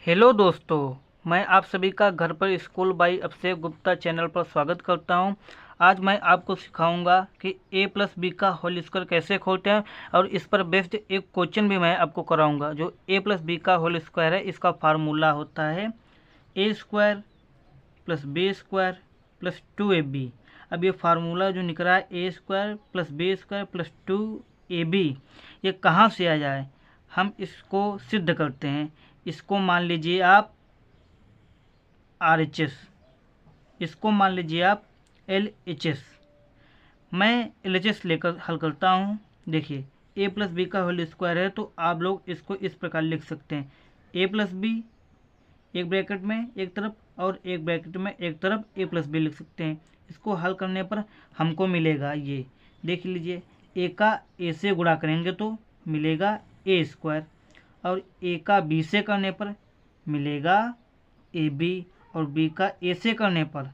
Hello दोस्तों, मैं आप सभी का घर पर school by Abhishek Gupta channel पर स्वागत करता हूं। आज मैं आपको सिखाऊंगा कि a प्लस बी का होल स्क्वायर कैसे खोलते हैं और इस पर बेस्ड एक क्वेश्चन भी मैं आपको कराऊंगा। जो a प्लस बी का होल स्क्वायर है, इसका फार्मूला होता है A square plus B square plus 2ab। अब ये फार्मूला जो निकला है A square plus B square plus 2ab, ये कहाँ से आ जाए, हम इसको सिद्ध करते हैं। इसको मान लीजिए आप RHS, इसको मान लीजिए आप LHS। मैं LHS लेकर हल करता हूँ। देखिए, a प्लस बी का होल स्क्वायर है तो आप लोग इसको इस प्रकार लिख सकते हैं, a प्लस बी एक ब्रैकेट में एक तरफ और एक ब्रैकेट में एक तरफ a प्लस बी लिख सकते हैं। इसको हल करने पर हमको मिलेगा, ये देख लीजिए, a का a से गुणा करेंगे तो मिलेगा a स्क्वायर और a का b से करने पर मिलेगा ab और b का a से करने पर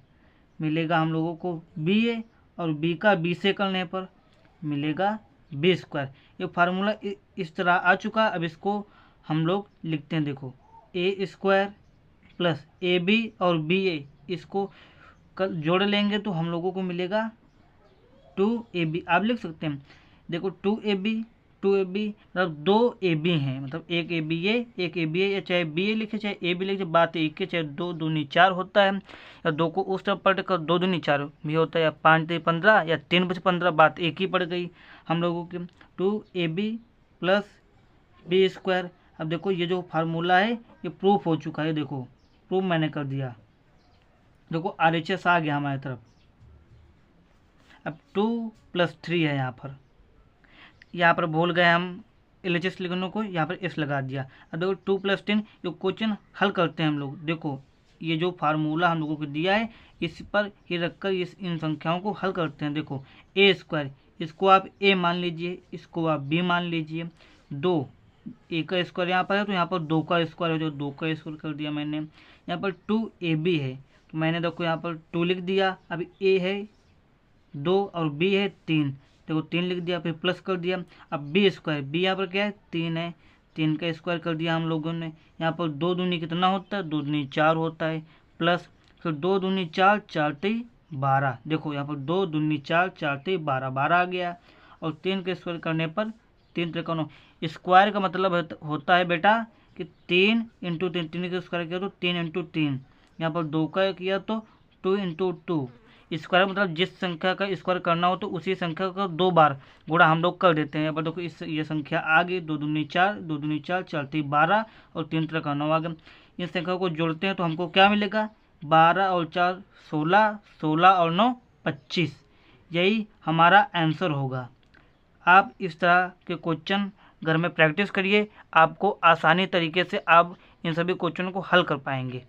मिलेगा हम लोगों को ba और b का b से करने पर मिलेगा b स्क्वायर। ये फार्मूला इस तरह आ चुका। अब इसको हम लोग लिखते हैं, देखो, a square plus a b और बी ए, इसको जोड़ लेंगे तो हम लोगों को मिलेगा 2ab। आप लिख सकते हैं, देखो 2ab मतलब 2ab हैं, मतलब एक ए बी ए एक ए बी ए, या चाहे बी ए लिखे चाहे ए बी लिखे, बात एक ही, चाहे 2 दूनी 4 होता है, या 2 को उस तरफ पलट कर 2 दूनी 4 भी होता है, या 5 दूनी 15 या 3 बचे 15, बात एक ही पड़ गई हम लोगों की। 2ab plus B square. अब देखो, ये जो फार्मूला है ये प्रूफ हो चुका है, देखो प्रूफ मैंने कर दिया। देखो RHS आ गया हमारी तरफ। अब 2 प्लस 3 है, यहाँ पर भूल गए हम LHS लिखने को, यहाँ पर S लगा दिया। अब देखो 2 प्लस 10, जो क्वेश्चन हल करते हैं हम लोग, देखो ये जो फार्मूला हम लोगों को दिया है इस पर ही रखकर इन संख्याओं को हल करते हैं। देखो a स्क्वायर, इसको आप a मान लीजिए, इसको आप b मान लीजिए। 2 a का स्क्वायर यहाँ पर है तो यहाँ पर 2 का स्क्वायर है, जो 2 का स्क्वायर कर दिया मैंने। यहाँ पर 2ab है तो मैंने देखो यहाँ पर 2 लिख दिया। अब a है 2 और b है 3, देखो 3 लिख दिया, फिर प्लस कर दिया। अब बी स्क्वायर, बी यहाँ पर क्या है 3 है, 3 का स्क्वायर कर दिया हम लोगों ने। यहाँ पर 2 दूनी कितना होता है, 2 दूनी 4 होता है, प्लस फिर 2 दूनी 4, 4 3 12। देखो यहाँ पर 2 दूनी 4, 4 3 12, 12 आ गया। और 3 का स्क्वायर करने पर 3 त्रिकोण। स्क्वायर का मतलब होता है बेटा कि 3 इंटू 3, 3 का स्क्वायर किया तो 3 इंटू 3, यहाँ पर 2 का किया तो 2 इंटू 2। स्क्वायर मतलब जिस संख्या का स्क्वायर करना हो तो उसी संख्या का 2 बार गुणा हम लोग कर देते हैं। यहाँ पर देखो ये संख्या आ गई, 2 दूनी 4, 2 दूनी 4, 4 3 12 और 3 त्रिकोण 9 आ गया। इन संख्या को जोड़ते हैं तो हमको क्या मिलेगा, 12 और 4 16, 16 और 9 25। यही हमारा आंसर होगा। आप इस तरह के क्वेश्चन घर में प्रैक्टिस करिए, आपको आसानी तरीके से आप इन सभी क्वेश्चन को हल कर पाएंगे।